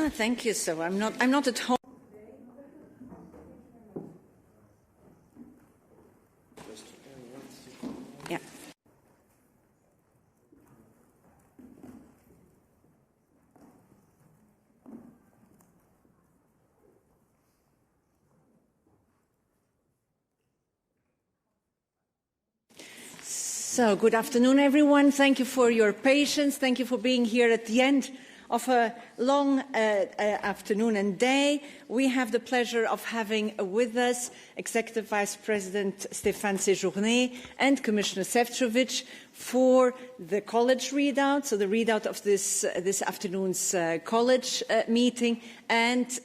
Thank you. So I'm not at home. Yeah. So, good afternoon, everyone. Thank you for your patience. Thank you for being here at the end of a long afternoon and day. We have the pleasure of having with us Executive Vice President Stéphane Séjourné and Commissioner Šefčovič for the college readout, so the readout of this afternoon's college meeting, and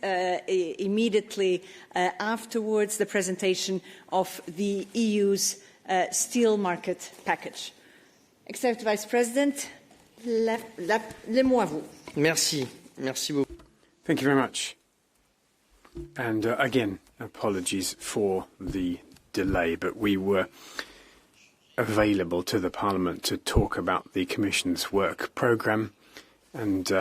immediately afterwards the presentation of the EU's steel market package. Executive Vice President, le mot à vous. Merci. Merci beaucoup. Thank you very much. And again, apologies for the delay, but we were available to the Parliament to talk about the Commission's work programme, and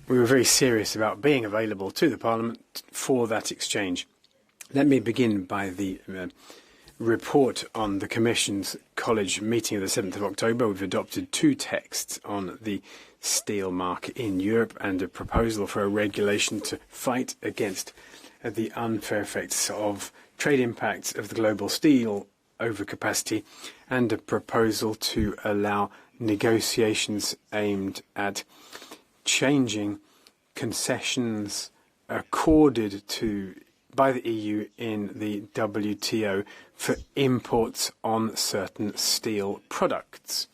we were very serious about being available to the Parliament for that exchange. Let me begin by the report on the Commission's College meeting of the 7th of October. We've adopted 2 texts on the steel market in Europe and a proposal for a regulation to fight against the unfair effects of trade impacts of the global steel overcapacity, and a proposal to allow negotiations aimed at changing concessions accorded by the EU in the WTO for imports on certain steel products.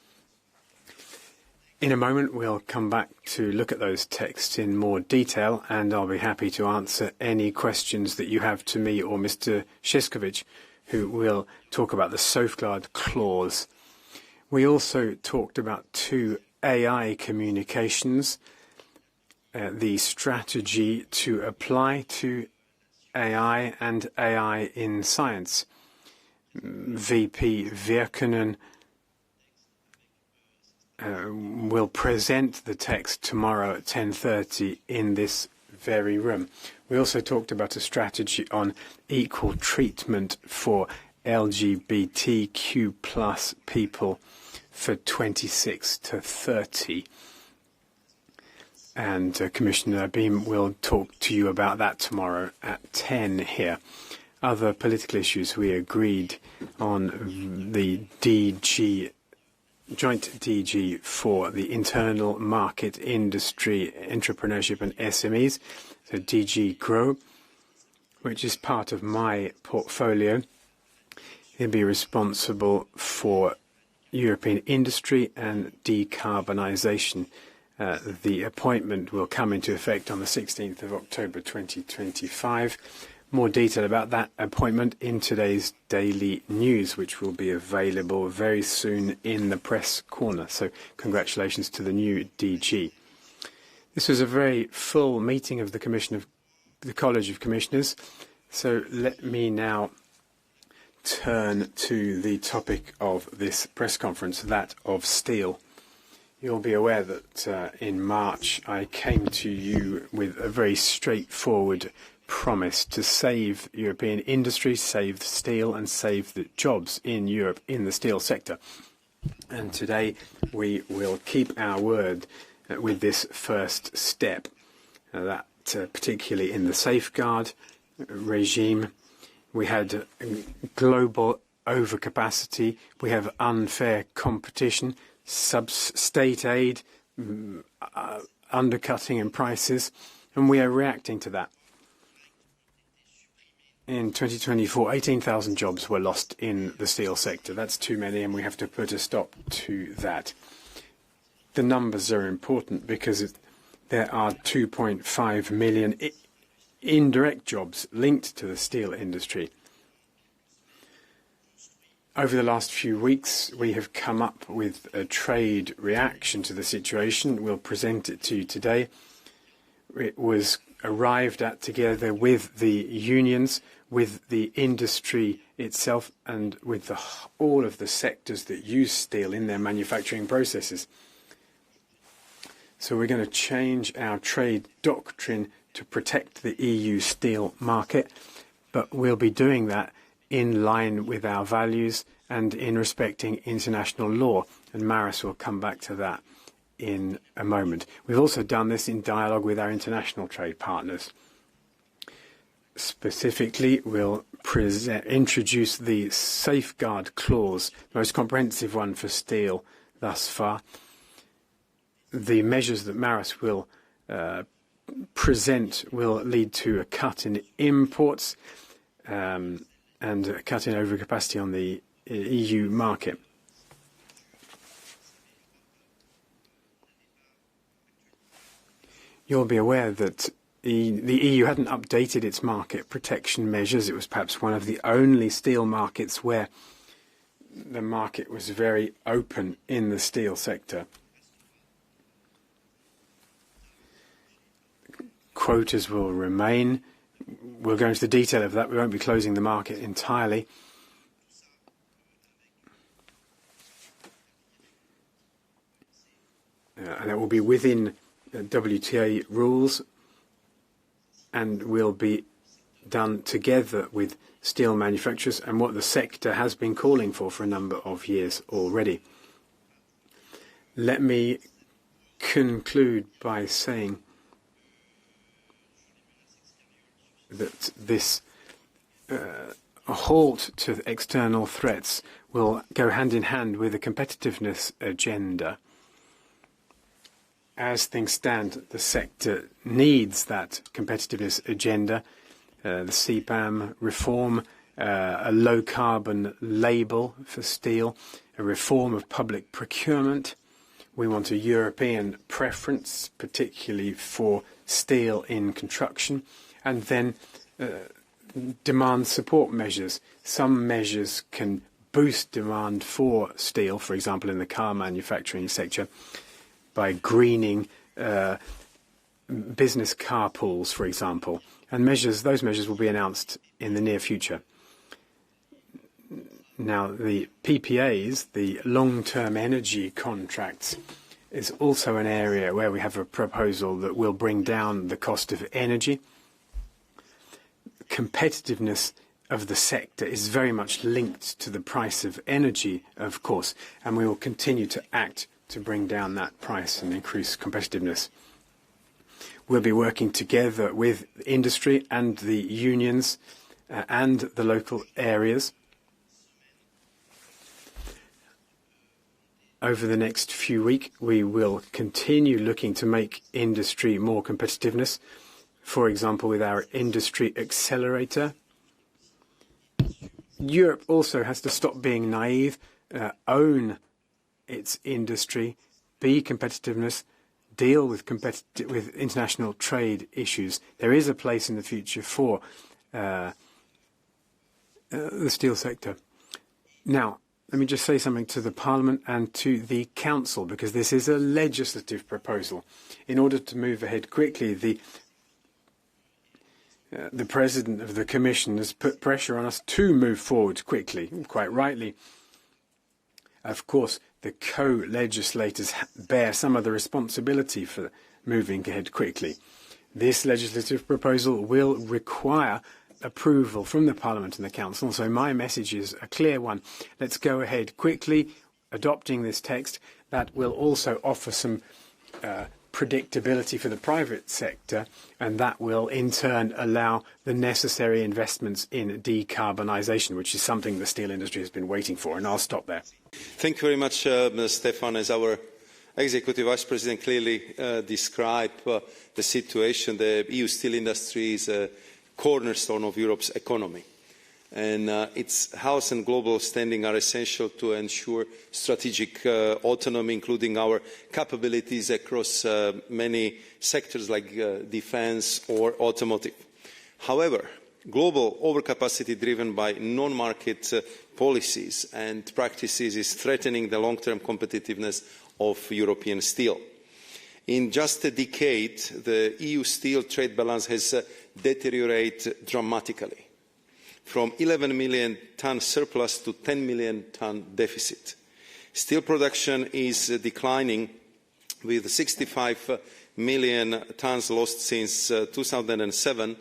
In a moment, we'll come back to look at those texts in more detail, and I'll be happy to answer any questions that you have to me or Mr. Šefčovič, who will talk about the safeguard clause. We also talked about 2 AI communications, the strategy to apply to AI and AI in science. VP Virkkunen will present the text tomorrow at 10:30 in this very room. We also talked about a strategy on equal treatment for LGBTQ plus people for 26 to 30. And Commissioner Beam will talk to you about that tomorrow at 10 here. Other political issues, we agreed on the joint DG for the internal market, industry, entrepreneurship and SMEs, so DG Grow, which is part of my portfolio. He'll be responsible for European industry and decarbonisation. The appointment will come into effect on the 16th of October 2025. More detail about that appointment in today's daily news, which will be available very soon in the press corner. So congratulations to the new DG. This was a very full meeting of the College of Commissioners. So let me now turn to the topic of this press conference, that of steel. You'll be aware that in March I came to you with a very straightforward promise to save European industry, save steel and save the jobs in Europe in the steel sector. And today we will keep our word with this first step, that particularly in the safeguard regime. We had global overcapacity, we have unfair competition, state aid, undercutting in prices, and we are reacting to that. In 2024, 18,000 jobs were lost in the steel sector. That's too many, and we have to put a stop to that. The numbers are important because there are 2.5 million indirect jobs linked to the steel industry. Over the last few weeks, we have come up with a trade reaction to the situation. We'll present it to you today. It was arrived at together with the unions, with the industry itself, and with all of the sectors that use steel in their manufacturing processes. So we're going to change our trade doctrine to protect the EU steel market, but we'll be doing that in line with our values and in respecting international law. And Maroš will come back to that in a moment. We've also done this in dialogue with our international trade partners. Specifically, we'll introduce the safeguard clause, the most comprehensive one for steel thus far. The measures that Maroš will present will lead to a cut in imports and a cut in overcapacity on the EU market. You'll be aware that the EU hadn't updated its market protection measures. It was perhaps one of the only steel markets where the market was very open in the steel sector. Quotas will remain. We'll go into the detail of that. We won't be closing the market entirely. And it will be within WTA rules and will be done together with steel manufacturers and what the sector has been calling for a number of years already. Let me conclude by saying that this a halt to external threats will go hand in hand with the competitiveness agenda. As things stand, the sector needs that competitiveness agenda, the CBAM reform, a low-carbon label for steel, a reform of public procurement. We want a European preference, particularly for steel in construction, and then demand support measures. Some measures can boost demand for steel, for example, in the car manufacturing sector, by greening business car pools, for example. And those measures will be announced in the near future. Now, the PPAs, the long-term energy contracts, is also an area where we have a proposal that will bring down the cost of energy. Competitiveness of the sector is very much linked to the price of energy, of course, and we will continue to act to bring down that price and increase competitiveness. We'll be working together with industry and the unions and the local areas. Over the next few weeks, we will continue looking to make industry more competitiveness, for example, with our industry accelerator. Europe also has to stop being naive, own its industry, be competitiveness, deal with international trade issues. There is a place in the future for the steel sector. Now, let me just say something to the Parliament and to the Council, because this is a legislative proposal. In order to move ahead quickly, the President of the Commission has put pressure on us to move forward quickly, quite rightly. Of course, the co-legislators bear some of the responsibility for moving ahead quickly. This legislative proposal will require approval from the Parliament and the Council, so my message is a clear one. Let's go ahead quickly adopting this text. That will also offer some predictability for the private sector, and that will in turn allow the necessary investments in decarbonisation, which is something the steel industry has been waiting for. And I'll stop there. Thank you very much, Stéphane. As our Executive Vice President clearly described the situation, the EU steel industry is a cornerstone of Europe's economy. And its health and global standing are essential to ensure strategic autonomy, including our capabilities across many sectors like defence or automotive. However, global overcapacity driven by non-market policies and practices is threatening the long-term competitiveness of European steel. In just a decade, the EU steel trade balance has deteriorated dramatically, from 11 million ton surplus to 10 million ton deficit. Steel production is declining with 65 million tons lost since 2007,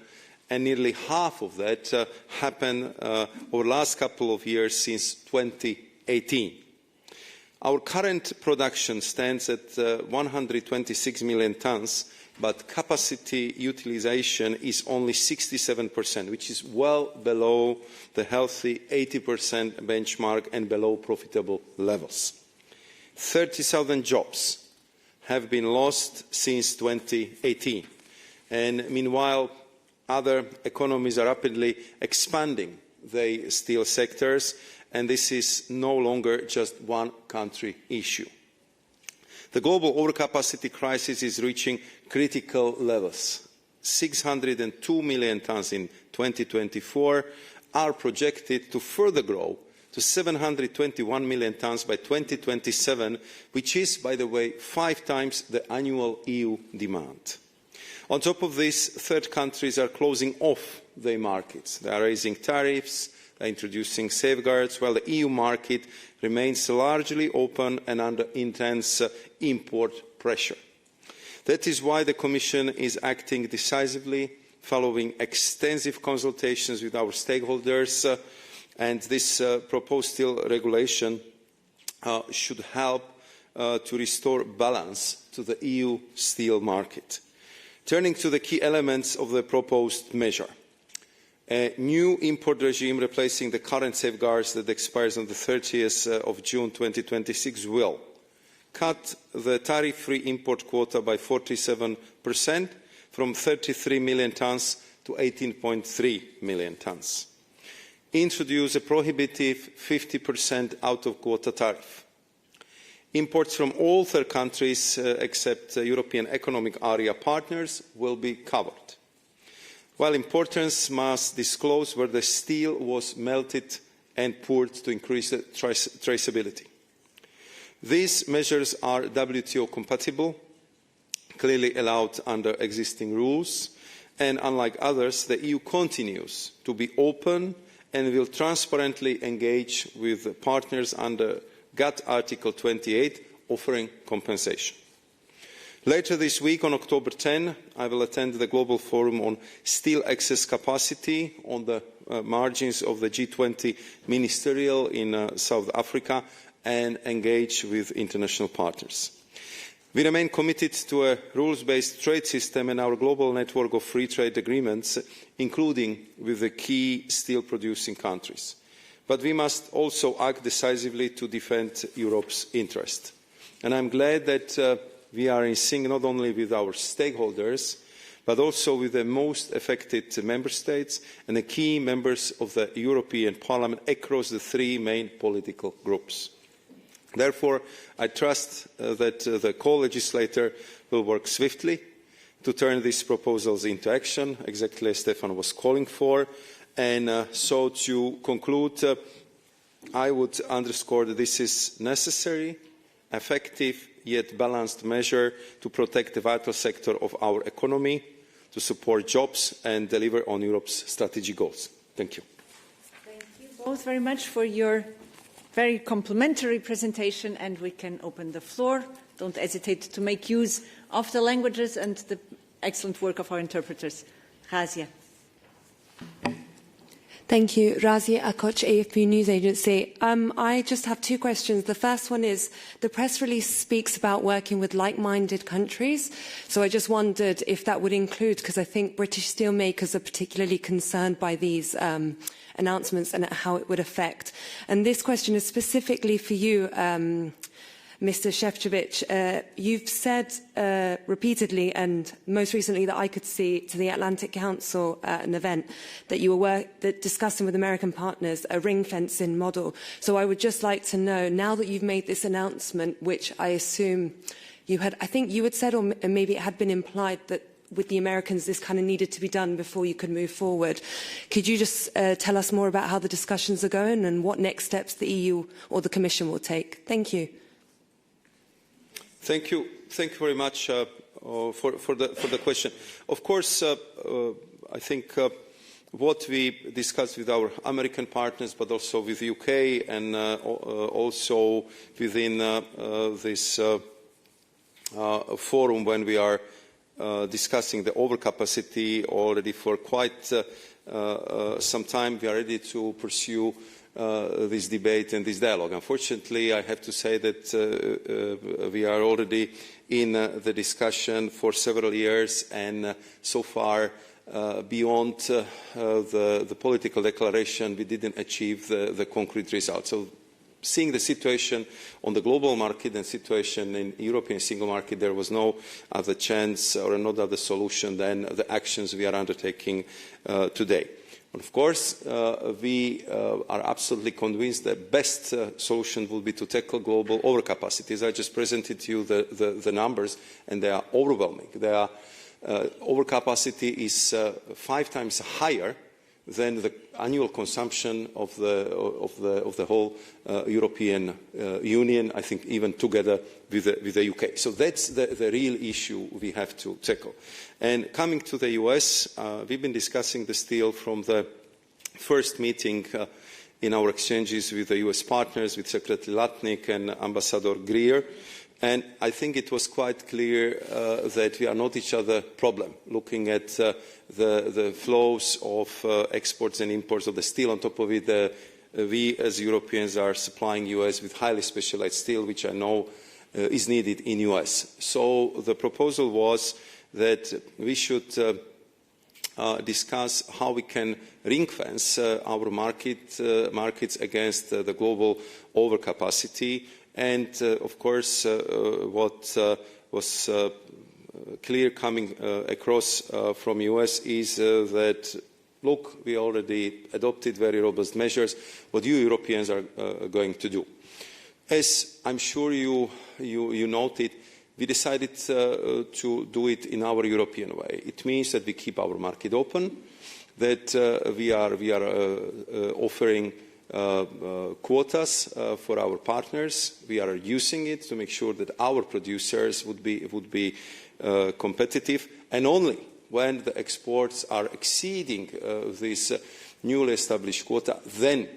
and nearly half of that happened over the last couple of years since 2018. Our current production stands at 126 million tons, but capacity utilisation is only 67%, which is well below the healthy 80% benchmark and below profitable levels. 30,000 jobs have been lost since 2018, and meanwhile other economies are rapidly expanding their steel sectors, and this is no longer just one country issue. The global overcapacity crisis is reaching critical levels. 602 million tons in 2024 are projected to further grow to 721 million tons by 2027, which is, by the way, 5 times the annual EU demand. On top of this, third countries are closing off their markets. They are raising tariffs, they are introducing safeguards, while the EU market remains largely open and under intense import pressure. That is why the Commission is acting decisively, following extensive consultations with our stakeholders, and this proposed steel regulation should help to restore balance to the EU steel market. Turning to the key elements of the proposed measure. A new import regime replacing the current safeguards that expires on the 30th of June 2026 will cut the tariff-free import quota by 47%, from 33 million tons to 18.3 million tons. Introduce a prohibitive 50% out-of-quota tariff. Imports from all third countries except European Economic Area partners will be covered, while importers must disclose where the steel was melted and poured to increase the traceability. These measures are WTO compatible, clearly allowed under existing rules, and unlike others, the EU continues to be open and will transparently engage with partners under GATT Article 28, offering compensation. Later this week, on October 10, I will attend the Global Forum on Steel Excess Capacity on the margins of the G20 Ministerial in South Africa and engage with international partners. We remain committed to a rules-based trade system and our global network of free trade agreements, including with the key steel-producing countries. But we must also act decisively to defend Europe's interest. And I'm glad that we are in sync not only with our stakeholders, but also with the most affected member states and the key members of the European Parliament across the 3 main political groups. Therefore, I trust that the co-legislator will work swiftly to turn these proposals into action, exactly as Stéphane was calling for. And so to conclude, I would underscore that this is necessary, effective, yet balanced measure to protect the vital sector of our economy, to support jobs and deliver on Europe's strategic goals. Thank you. Thank you both very much for your very complimentary presentation, and we can open the floor. Don't hesitate to make use of the languages and the excellent work of our interpreters. Razia. Thank you. Razia Akoch, AFP News Agency. I just have 2 questions. The first one is, the press release speaks about working with like-minded countries. So I just wondered if that would include, because I think British steelmakers are particularly concerned by these announcements and how it would affect. And this question is specifically for you, Mr. Šefčovič. You've said repeatedly, and most recently that I could see to the Atlantic Council at an event, that you were discussing with American partners a ring-fencing model. So I would just like to know, now that you've made this announcement, which I assume you had, I think you had said, or maybe it had been implied, that with the Americans this kind of needed to be done before you could move forward. Could you just tell us more about how the discussions are going and what next steps the EU or the Commission will take? Thank you. Thank you very much for the question. Of course, I think what we discussed with our American partners, but also with the UK and also within this forum when we are discussing the overcapacity already for quite some time. We are ready to pursue this debate and this dialogue. Unfortunately, I have to say that we are already in the discussion for several years, and so far, beyond the political declaration, we didn't achieve the concrete results. So, seeing the situation on the global market and situation in European single market, there was no other chance or no other solution than the actions we are undertaking today. And of course, we are absolutely convinced that the best solution will be to tackle global overcapacities. I just presented to you the numbers, and they are overwhelming. Overcapacity is 5 times higher than the annual consumption of the whole European Union, I think even together with the UK. So that's the real issue we have to tackle. And coming to the US, we've been discussing the steel from the first meeting in our exchanges with the US partners, with Secretary Latnik and Ambassador Greer. And I think it was quite clear that we are not each other's problem, looking at the flows of exports and imports of the steel. On top of it, we as Europeans are supplying US with highly specialized steel, which I know is needed in US. So the proposal was that we should discuss how we can ring-fence our markets against the global overcapacity. And, of course, what was clear coming across from US is that, look, we already adopted very robust measures. What you Europeans are going to do? As I'm sure you noted, we decided to do it in our European way. It means that we keep our market open, that we are offering quotas for our partners. We are using it to make sure that our producers would be competitive, and only when the exports are exceeding this newly established quota, then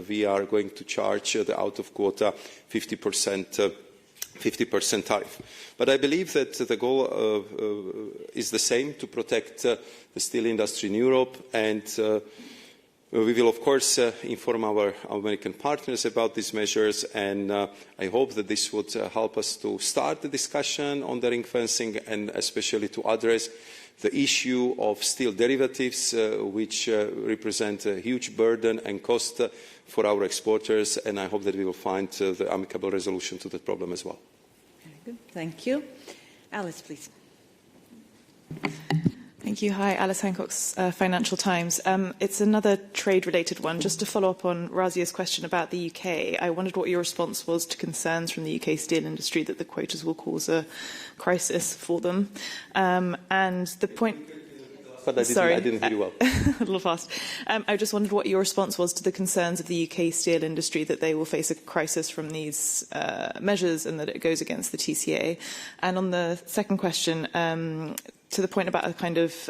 we are going to charge the out-of-quota 50% tariff. But I believe that the goal is the same, to protect the steel industry in Europe, and we will, of course, inform our American partners about these measures, and I hope that this would help us to start the discussion on the ring fencing, and especially to address the issue of steel derivatives, which represent a huge burden and cost for our exporters, and I hope that we will find the amicable resolution to the problem as well. Very good. Thank you. Alice, please. Thank you. Hi, Alice Hancock, Financial Times. It's another trade-related one. Just to follow up on Razia's question about the UK, I wondered what your response was to concerns from the UK steel industry that the quotas will cause a crisis for them. And the point... But I didn't hear you well. A little fast. I just wondered what your response was to the concerns of the UK steel industry that they will face a crisis from these measures and that it goes against the TCA. And on the second question, to the point about a kind of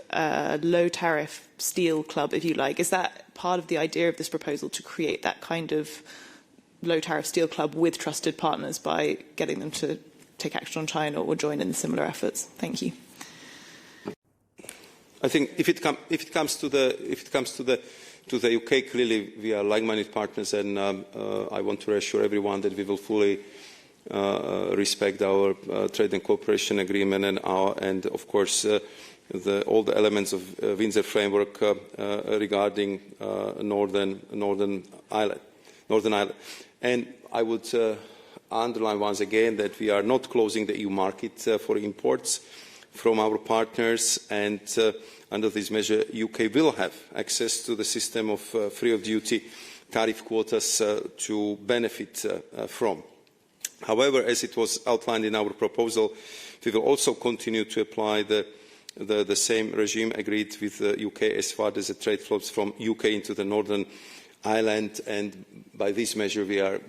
low-tariff steel club, if you like, is that part of the idea of this proposal, to create that kind of low-tariff steel club with trusted partners by getting them to take action on China or join in similar efforts? Thank you. I think if it comes to the UK, clearly we are like-minded partners, and I want to reassure everyone that we will fully respect our trade and cooperation agreement and of course all the elements of Windsor framework regarding Northern Ireland. And I would underline once again that we are not closing the EU market for imports from our partners, and under this measure UK will have access to the system of free of duty tariff quotas to benefit from. However, as it was outlined in our proposal, we will also continue to apply the same regime agreed with the UK as far as the trade flows from UK into the Northern Ireland, and by this measure we are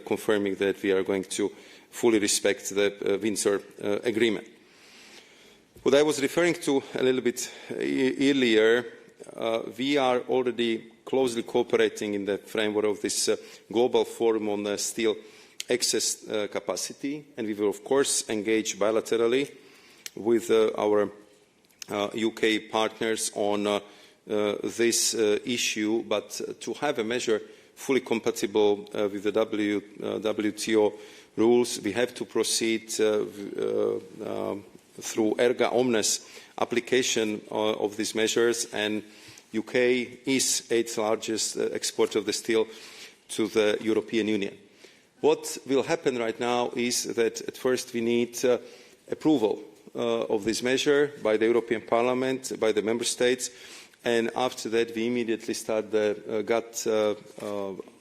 confirming that we are going to fully respect the Windsor Agreement. What I was referring to a little bit earlier, we are already closely cooperating in the framework of this global forum on steel excess capacity, and we will of course engage bilaterally with our UK partners on this issue, but to have a measure fully compatible with the WTO rules, we have to proceed through erga omnes application of these measures, and UK is 8th largest exporter of the steel to the European Union. What will happen right now is that at first we need approval of this measure by the European Parliament, by the Member States, and after that we immediately start the GATT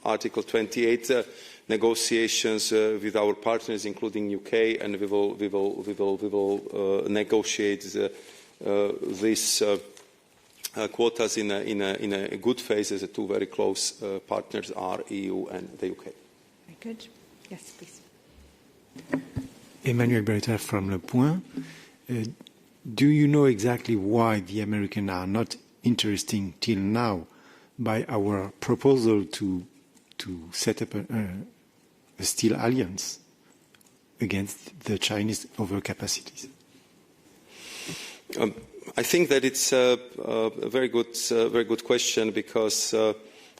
Article 28 negotiations with our partners, including UK, and we will negotiate these quotas in a good phase, as the two very close partners are EU and the UK. Very good. Yes, please. Emmanuel Beretta from Le Point. Do you know exactly why the Americans are not interested till now by our proposal to set up a steel alliance against the Chinese overcapacities? I think that it's a very good question, because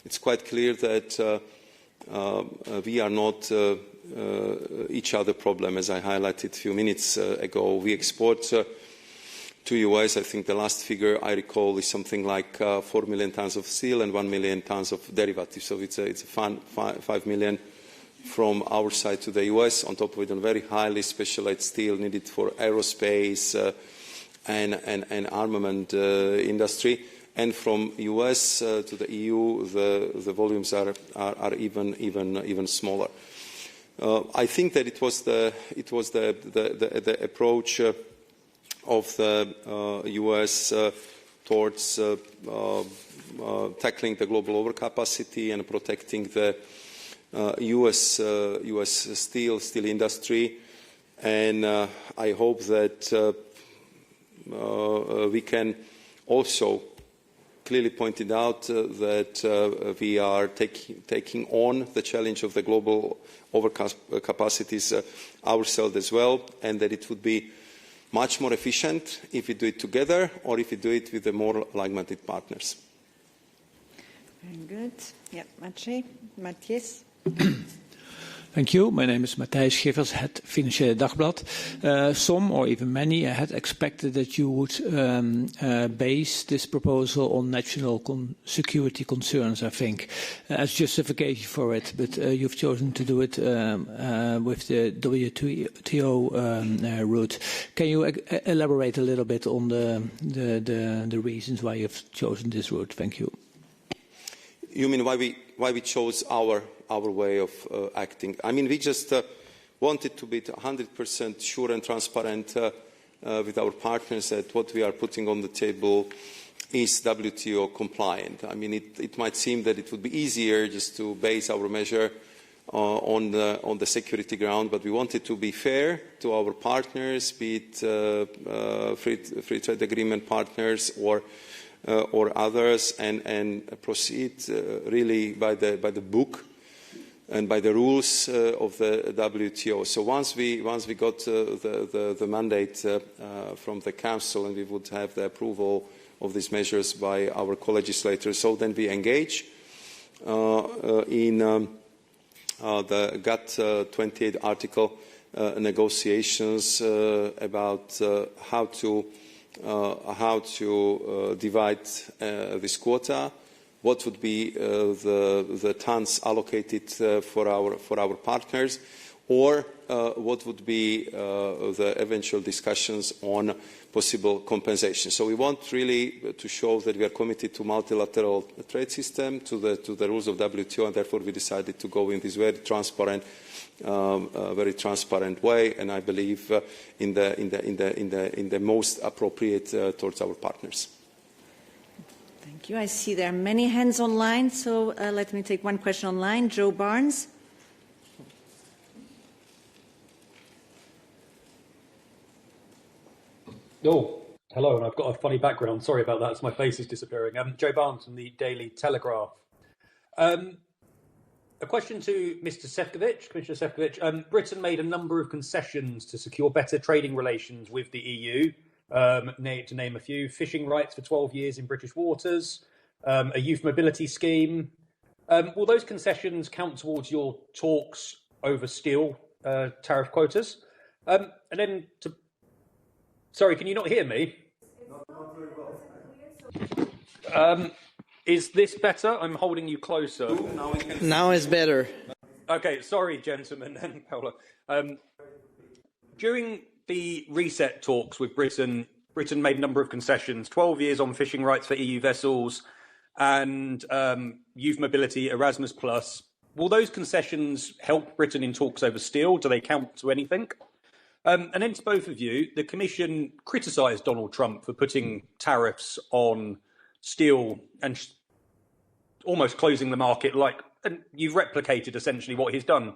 it's quite clear that we are not each other problem, as I highlighted a few minutes ago. We export to US, I think the last figure I recall is something like 4 million tons of steel and 1 million tons of derivatives. So it's a 5 million from our side to the US, on top of it, a very highly specialized steel needed for aerospace and armament industry. And from US to the EU, the volumes are even smaller. I think that it was the approach of the US towards tackling the global overcapacity and protecting the US steel industry, and I hope that we can also clearly point it out that we are taking on the challenge of the global overcapacities ourselves as well, and that it would be much more efficient if we do it together or if we do it with the more like-minded partners. Very good. Yeah, Matthias. Thank you. My name is Matthijs Schiffers, head Financiële Dagblad. Some, or even many, had expected that you would base this proposal on national security concerns, I think, as justification for it. But you've chosen to do it with the WTO route. Can you elaborate a little bit on the reasons why you've chosen this route? Thank you. You mean why we chose our way of acting? I mean, we just wanted to be 100% sure and transparent with our partners that what we are putting on the table is WTO compliant. I mean, it might seem that it would be easier just to base our measure on the security ground, but we wanted to be fair to our partners, be it free trade agreement partners or others, and proceed really by the book and by the rules of the WTO. So once we got the mandate from the Council, and we would have the approval of these measures by our co-legislators, so then we engage in the GATT 28 article negotiations about how to divide this quota, what would be the tons allocated for our partners, or what would be the eventual discussions on possible compensation. So we want really to show that we are committed to multilateral trade system, to the rules of WTO, and therefore we decided to go in this very transparent way, and I believe in the most appropriate towards our partners. Thank you. I see there are many hands online, so let me take one question online. Joe Barnes. Oh, hello, and I've got a funny background. Sorry about that, as my face is disappearing. Joe Barnes from the Daily Telegraph. A question to Mr. Šefčovič, Commissioner Šefčovič. Britain made a number of concessions to secure better trading relations with the EU, to name a few: fishing rights for 12 years in British waters, a youth mobility scheme. Will those concessions count towards your talks over steel tariff quotas? And then sorry, can you not hear me? Not very well. Is this better? I'm holding you closer. Now it's better. Okay, sorry, gentlemen and Paula. During the reset talks with Britain made a number of concessions: 12 years on fishing rights for EU vessels and youth mobility, Erasmus+. Will those concessions help Britain in talks over steel? Do they count to anything? And then to both of you, the Commission criticised Donald Trump for putting tariffs on steel and almost closing the market, and you've replicated essentially what he's done.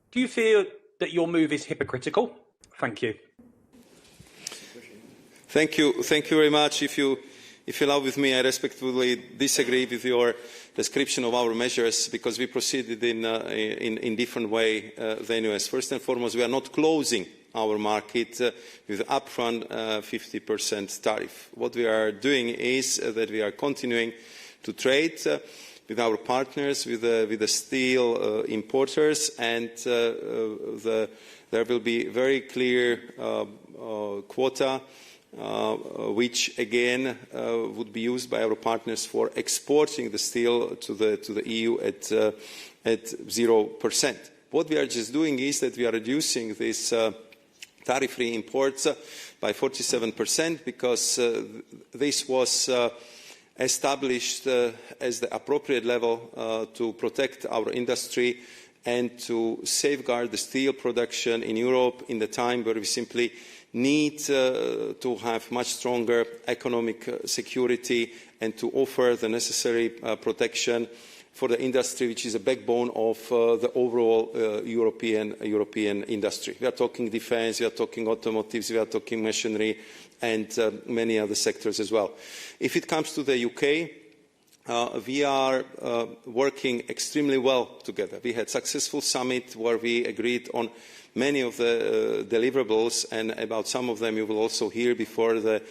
Do you feel that your move is hypocritical? Thank you. Thank you very much. If you allow with me, I respectfully disagree with your description of our measures, because we proceeded in different way than US. First and foremost, we are not closing our market with upfront 50% tariff. What we are doing is that we are continuing to trade with our partners, with the steel importers, and there will be very clear quota, which again would be used by our partners for exporting the steel to the EU at 0%. What we are just doing is that we are reducing this tariff-free imports by 47%, because this was established as the appropriate level to protect our industry and to safeguard the steel production in Europe in the time where we simply need to have much stronger economic security and to offer the necessary protection for the industry, which is a backbone of the overall European industry. We are talking defence, we are talking automotives, we are talking machinery, and many other sectors as well. If it comes to the UK, we are working extremely well together. We had a successful summit where we agreed on many of the deliverables, and about some of them you will also hear before the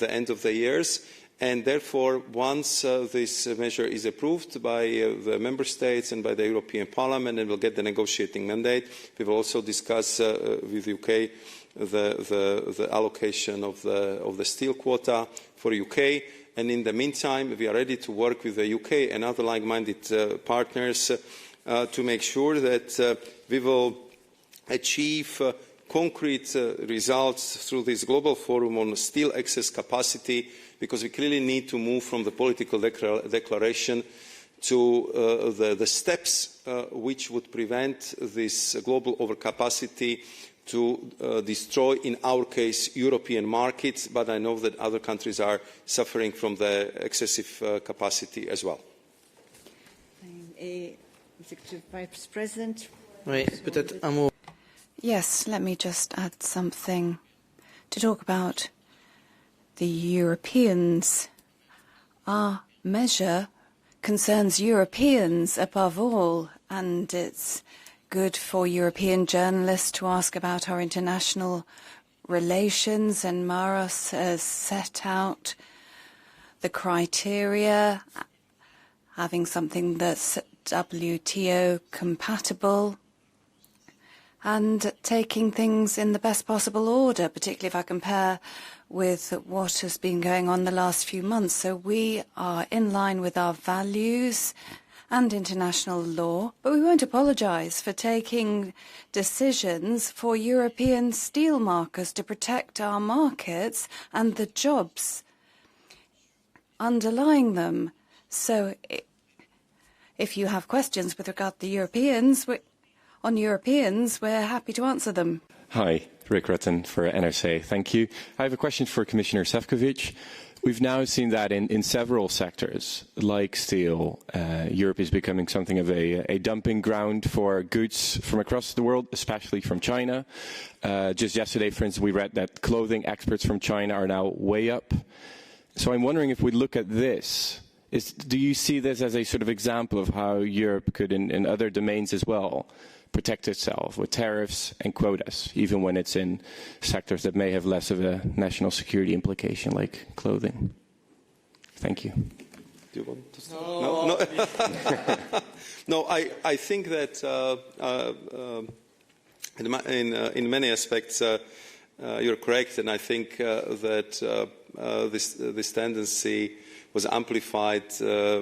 end of the years. And therefore, once this measure is approved by the Member States and by the European Parliament and will get the negotiating mandate, we will also discuss with the UK the allocation of the steel quota for UK. And in the meantime, we are ready to work with the UK and other like-minded partners to make sure that we will achieve concrete results through this global forum on steel excess capacity, because we clearly need to move from the political declaration to the steps which would prevent this global overcapacity to destroy, in our case, European markets, but I know that other countries are suffering from the excessive capacity as well. Executive Vice President. Yes, let me just add something to talk about the Europeans. Our measure concerns Europeans above all, and it's good for European journalists to ask about our international relations, and Maroš has set out the criteria, having something that's WTO compatible, and taking things in the best possible order, particularly if I compare with what has been going on the last few months. So we are in line with our values and international law, but we won't apologise for taking decisions for European steel markers to protect our markets and the jobs underlying them. So if you have questions with regard to the Europeans, we're happy to answer them. Hi, Rick Rutten for NRC. Thank you. I have a question for Commissioner Šefčovič. We've now seen that in several sectors, like steel, Europe is becoming something of a dumping ground for goods from across the world, especially from China. Just yesterday, for instance, we read that clothing exports from China are now way up. So I'm wondering, if we look at this, Do you see this as a sort of example of how Europe could, in other domains as well, protect itself with tariffs and quotas, even when it's in sectors that may have less of a national security implication, like clothing? Thank you. Do you want to start? No. No, I think that in many aspects you're correct, and I think that this tendency was amplified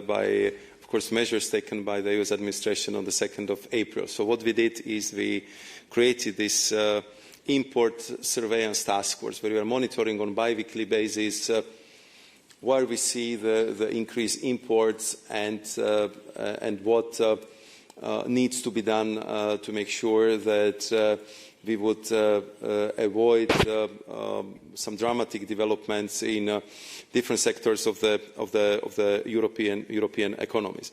by, of course, measures taken by the US administration on the 2nd of April. So what we did is we created this import surveillance task force where we are monitoring on bi-weekly basis where we see the increased imports and what needs to be done to make sure that we would avoid some dramatic developments in different sectors of the European economies.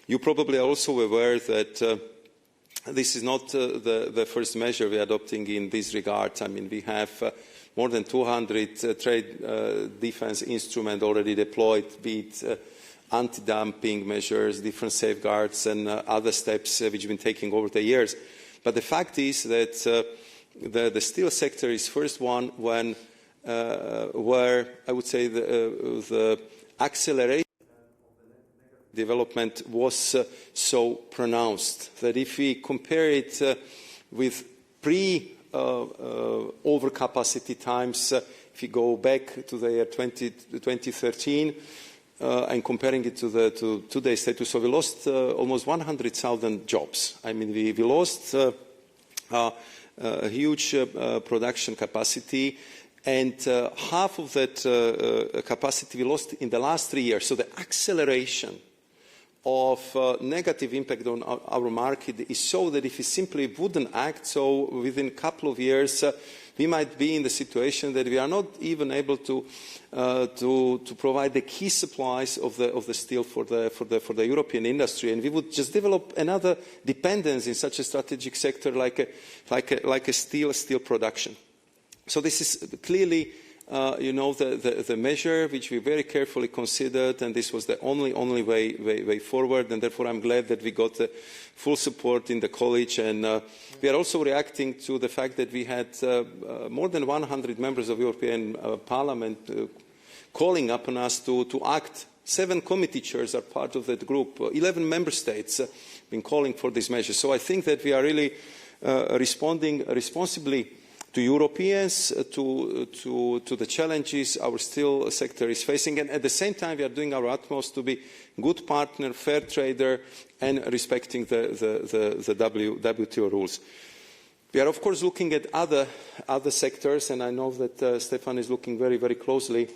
You probably are also aware that this is not the first measure we are adopting in this regard. I mean, we have more than 200 trade defense instruments already deployed, be it anti-dumping measures, different safeguards, and other steps which have been taken over the years. But the fact is that the steel sector is first one where I would say the acceleration development was so pronounced that if we compare it with overcapacity times, if you go back to the year 2013 and comparing it to today's status, so we lost almost 100,000 jobs. I mean, we lost a huge production capacity, and half of that capacity we lost in the last 3 years. So the acceleration of negative impact on our market is so that if we simply wouldn't act, so within a couple of years we might be in the situation that we are not even able to provide the key supplies of the steel for the European industry, and we would just develop another dependence in such a strategic sector like a steel production. So this is clearly the measure which we very carefully considered, and this was the only way forward, and therefore I'm glad that we got full support in the college. And we are also reacting to the fact that we had more than 100 members of European Parliament calling upon us to act. 7 committee chairs are part of that group. 11 member states have been calling for this measure. So I think that we are really responding responsibly to Europeans, to the challenges our steel sector is facing, and at the same time we are doing our utmost to be good partner, fair trader, and respecting the WTO rules. We are of course looking at other sectors, and I know that Stéphane is looking very, very closely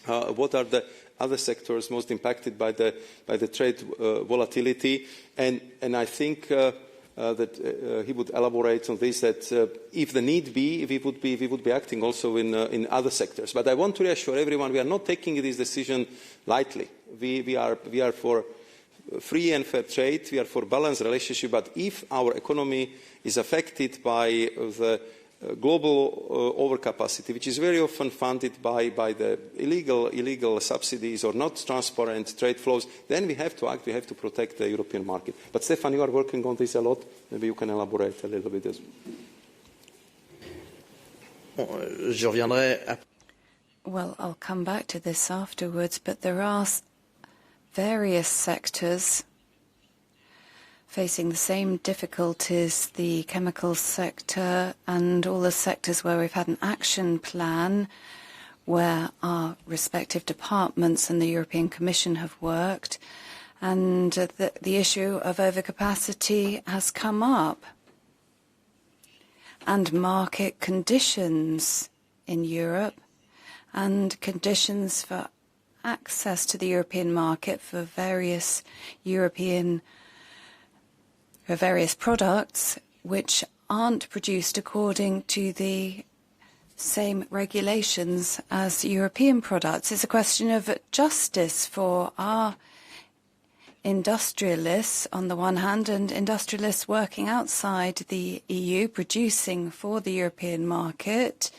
what are the other sectors most impacted by the trade volatility, and I think that he would elaborate on this, that if the need be, we would be acting also in other sectors. But I want to reassure everyone, we are not taking this decision lightly. We are for free and fair trade, we are for balanced relationship, but if our economy is affected by the global overcapacity, which is very often funded by the illegal subsidies or not transparent trade flows, then we have to act, we have to protect the European market. But Stéphane, you are working on this a lot. Maybe you can elaborate a little bit as well. Well, I'll come back to this afterwards, but there are various sectors facing the same difficulties, the chemical sector and all the sectors where we've had an action plan where our respective departments and the European Commission have worked, and the issue of overcapacity has come up, and market conditions in Europe and conditions for access to the European market for various products which aren't produced according to the same regulations as European products. It's a question of justice for our industrialists on the one hand, and industrialists working outside the EU producing for the European market.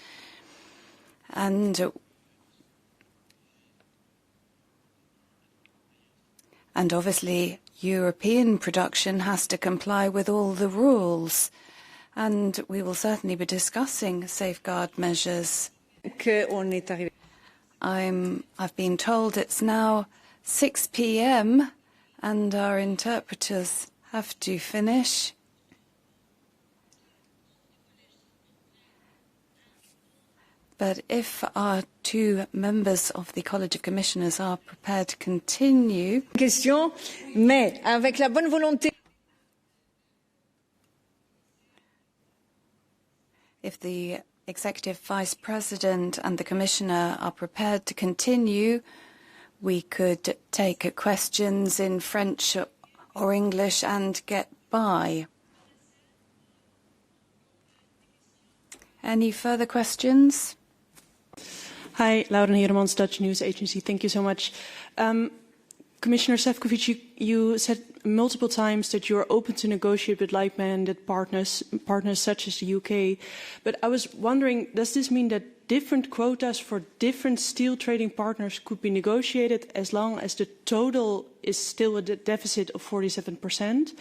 And And obviously, European production has to comply with all the rules. And we will certainly be discussing safeguard measures. I've been told it's now 6 p.m. and our interpreters have to finish. But if our two members of the College of Commissioners are prepared to continue... Question, mais avec la bonne volonté... If the Executive Vice President and the Commissioner are prepared to continue, we could take questions in French or English and get by. Any further questions? Hi, Lauren Heremans, Dutch News Agency. Thank you so much. Commissioner Šefčovič, you said multiple times that you're open to negotiate with like-minded partners such as the UK. But I was wondering, does this mean that different quotas for different steel trading partners could be negotiated as long as the total is still a deficit of 47%?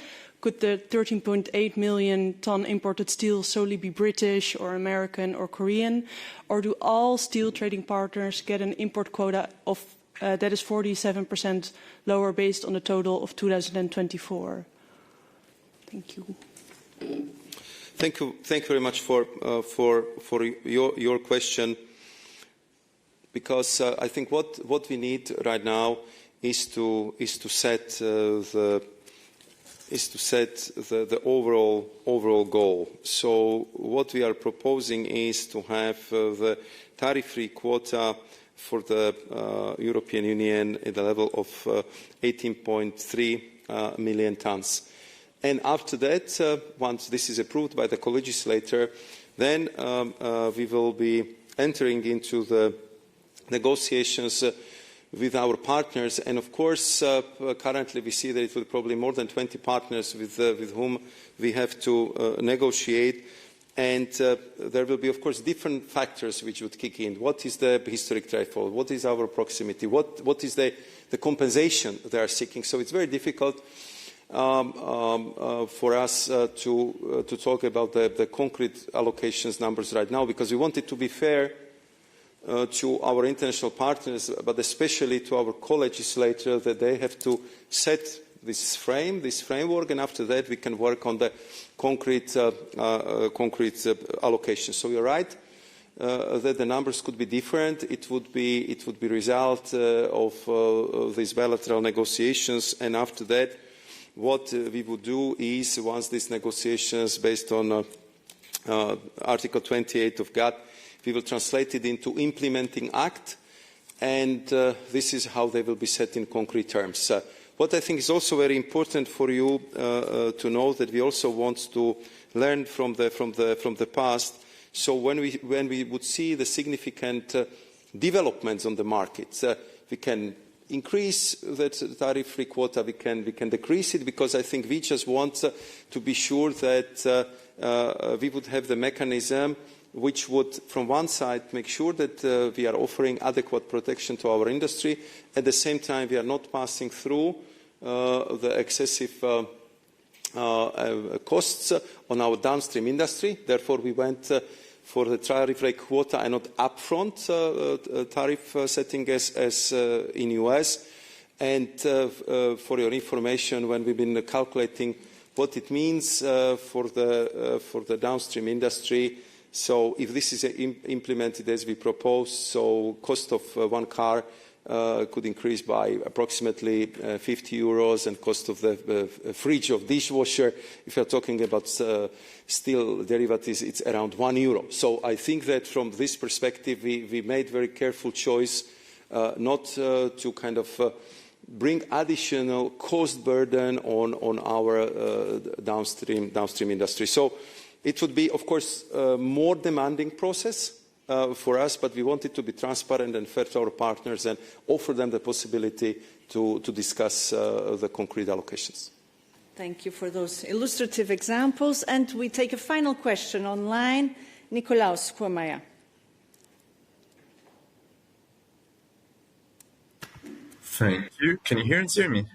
Could the 13.8 million ton imported steel solely be British or American or Korean? Or do all steel trading partners get an import quota of that is 47% lower based on the total of 2024? Thank you. Thank you very much for your question, because I think what we need right now is to set the overall goal. So what we are proposing is to have the tariff-free quota for the European Union at the level of 18.3 million tons. And after that, once this is approved by the co-legislator, then we will be entering into the negotiations with our partners. And of course, currently we see that it will be probably more than 20 partners with whom we have to negotiate. And there will be, of course, different factors which would kick in. What is the historic threshold? What is our proximity? What is the compensation they are seeking? So it's very difficult for us to talk about the concrete allocations numbers right now, because we want it to be fair to our international partners, but especially to our co-legislators, that they have to set this framework, and after that we can work on the concrete allocation. So you're right that the numbers could be different. It would be result of these bilateral negotiations, and after that, what we would do is, once these negotiations based on Article 28 of GATT, we will translate it into implementing act, and this is how they will be set in concrete terms. What I think is also very important for you to know, that we also want to learn from the past. So when we would see the significant developments on the market, we can increase that tariff-free quota, we can decrease it, because I think we just want to be sure that we would have the mechanism which would, from one side, make sure that we are offering adequate protection to our industry. At the same time, we are not passing through the excessive costs on our downstream industry. Therefore, we went for the tariff-rate quota and not upfront tariff setting as in US. And for your information, when we've been calculating what it means for the downstream industry, so if this is implemented as we propose, so cost of one car could increase by approximately 50 euros, and cost of the fridge of dishwasher, if you're talking about steel derivatives, it's around €1. So I think that from this perspective, we made very careful choice not to kind of bring additional cost burden on our downstream industry. So it would be, of course, a more demanding process for us, but we want it to be transparent and fair to our partners and offer them the possibility to discuss the concrete allocations. Thank you for those illustrative examples. And we take a final question online. Nicolaus Koermeijer. Thank you. Can you hear and see me?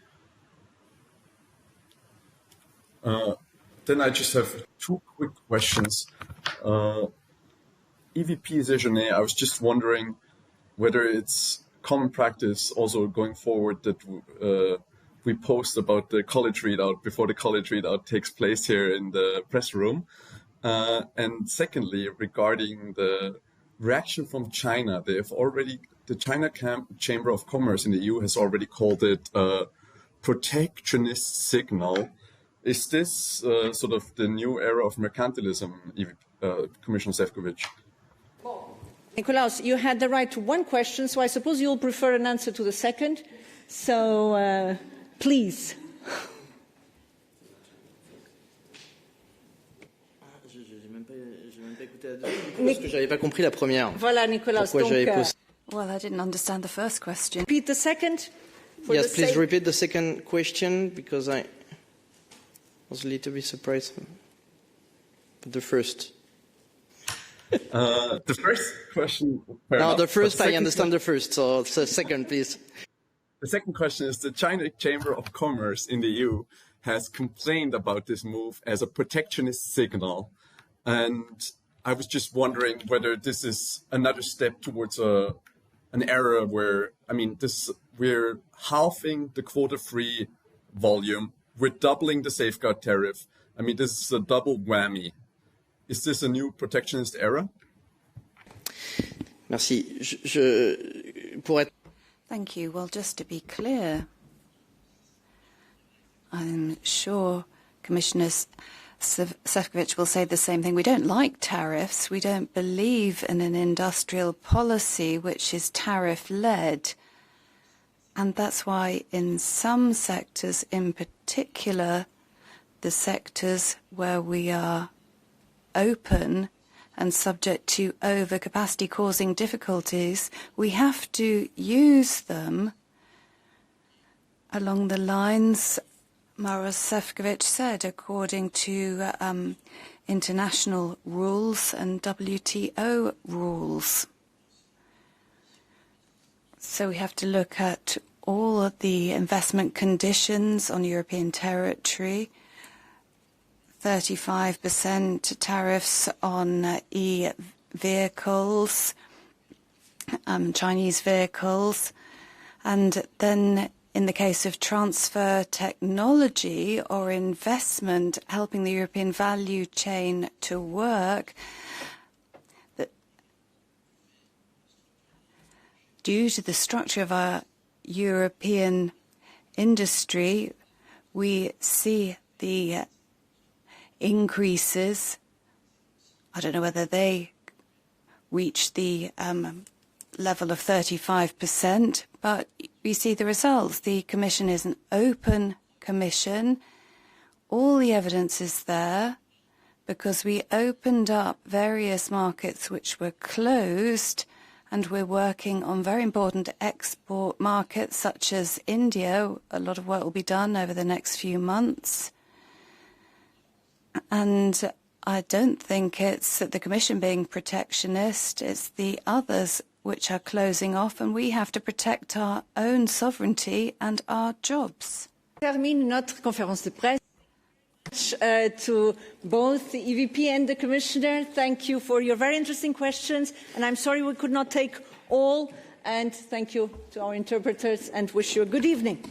Then I just have two quick questions. EVP Séjourné, I was just wondering whether it's common practice also going forward that we post about the college readout before the college readout takes place here in the press room. And secondly, regarding the reaction from China, the China Chamber of Commerce in the EU has already called it a protectionist signal. Is this sort of the new era of mercantilism, Commissioner Šefčovič? Nikolaos, you had the right to one question, so I suppose you'll prefer an answer to the second. So, please. Parce que j'avais pas compris la première. Voilà, Nikolaos. Well, I didn't understand the first question. Repeat the second. Yes, please repeat the second question, because I was a little bit surprised. But the first. The first question. No, the first, I understand the first, so the second, please. The second question is the China Chamber of Commerce in the EU has complained about this move as a protectionist signal. And I was just wondering whether this is another step towards an era where, we're halving the quota-free volume, we're doubling the safeguard tariff. This is a double whammy. Is this a new protectionist era? Merci. Thank you. Well, just to be clear, I'm sure Commissioner Šefčovič will say the same thing. We don't like tariffs. We don't believe in an industrial policy which is tariff-led. And that's why in some sectors, in particular, the sectors where we are open and subject to overcapacity causing difficulties, we have to use them along the lines Maroš Šefčovič said, according to international rules and WTO rules. So we have to look at all of the investment conditions on European territory, 35% tariffs on e-vehicles, Chinese vehicles, and then in the case of transfer technology or investment, helping the European value chain to work, that due to the structure of our European industry, we see the increases. I don't know whether they reach the level of 35%, but we see the results. The Commission is an open Commission. All the evidence is there because we opened up various markets which were closed, and we're working on very important export markets such as India. A lot of work will be done over the next few months. And I don't think it's the Commission being protectionist, it's the others which are closing off, and we have to protect our own sovereignty and our jobs. Termine notre conférence de presse. To both the EVP and the Commissioner, thank you for your very interesting questions, and I'm sorry we could not take all, and thank you to our interpreters, and wish you a good evening.